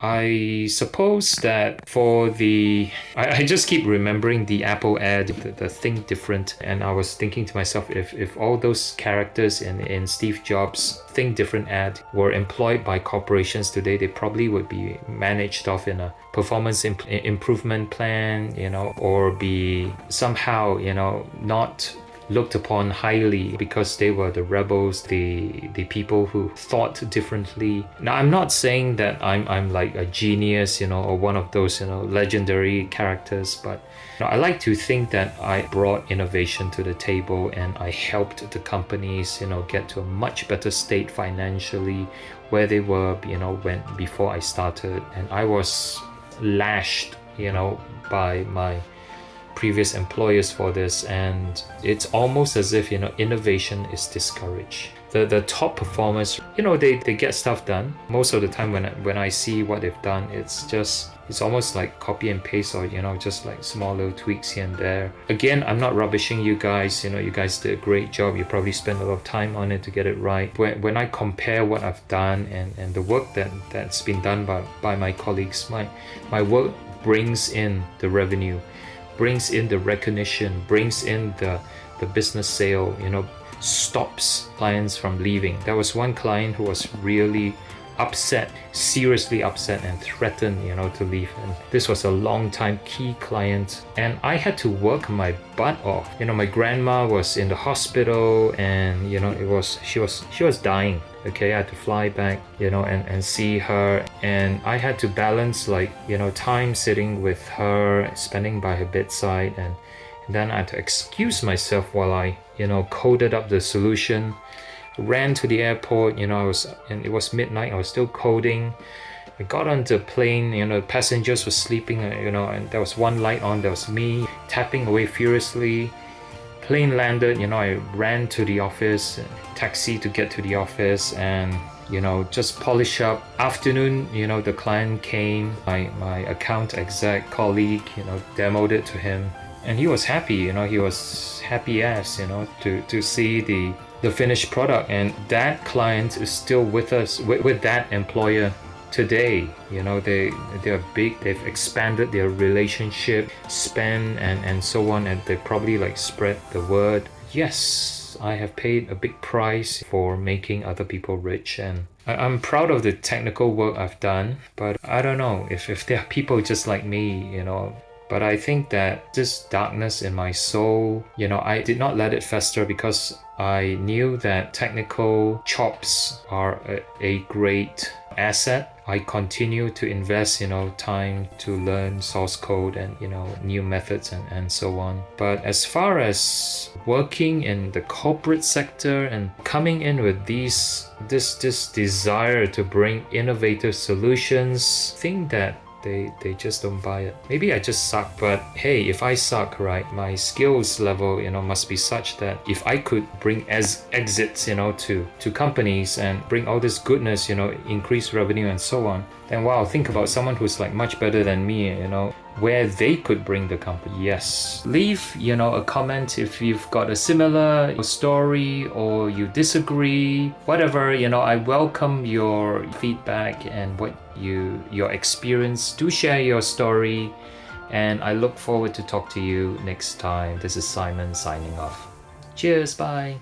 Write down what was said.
I suppose that for I just keep remembering the Apple ad, the Think Different, and I was thinking to myself, if all those characters in Steve Jobs' Think Different ad were employed by corporations today, they probably would be managed off in a performance improvement plan, or be somehow, not looked upon highly because they were the rebels, the people who thought differently. Now, I'm not saying that I'm like a genius, or one of those, legendary characters, but I like to think that I brought innovation to the table and I helped the companies, get to a much better state financially where they were, when before I started. And I was lashed, by my previous employers for this, and it's almost as if innovation is discouraged. The top performers, they get stuff done. Most of the time when I see what they've done, it's almost like copy and paste, or just like small little tweaks here and there. Again, I'm not rubbishing you guys. You guys did a great job. You probably spent a lot of time on it to get it right. When I compare what I've done and the work that's been done by my colleagues, my work brings in the revenue, brings in the recognition, brings in the business sale, stops clients from leaving. There was one client who was really upset, seriously upset, and threatened, to leave. And this was a long time key client, and I had to work my butt off. My grandma was in the hospital, and she was dying. Okay, I had to fly back, and see her, and I had to balance time sitting with her, spending by her bedside, and then I had to excuse myself while I, coded up the solution. Ran to the airport, and it was midnight. I was still coding. I got onto the plane, the passengers were sleeping, and there was one light on. There was me tapping away furiously. Plane landed, I ran to the office, taxi to get to the office, and just polish up. Afternoon, the client came, my account exec colleague, demoed it to him, and he was happy. He was happy as, to see the finished product. And that client is still with us, with that employer today. They're big, they've expanded their relationship span and so on, and they probably spread the word. Yes, I have paid a big price for making other people rich, and I'm proud of the technical work I've done, but I don't know if there are people just like me, But I think that this darkness in my soul, I did not let it fester because I knew that technical chops are a great asset. I continue to invest, time to learn source code and, new methods and so on. But as far as working in the corporate sector and coming in with this desire to bring innovative solutions, I think that they just don't buy it. Maybe I just suck, but hey, if I suck, right, my skills level, must be such that if I could bring exits, to companies and bring all this goodness, increase revenue and so on, then wow, think about someone who's much better than me, where they could bring the company. Yes. Leave, a comment if you've got a similar story or you disagree, whatever, I welcome your feedback and what your experience. Do share your story, and I look forward to talk to you next time. This is Simon signing off. Cheers, bye.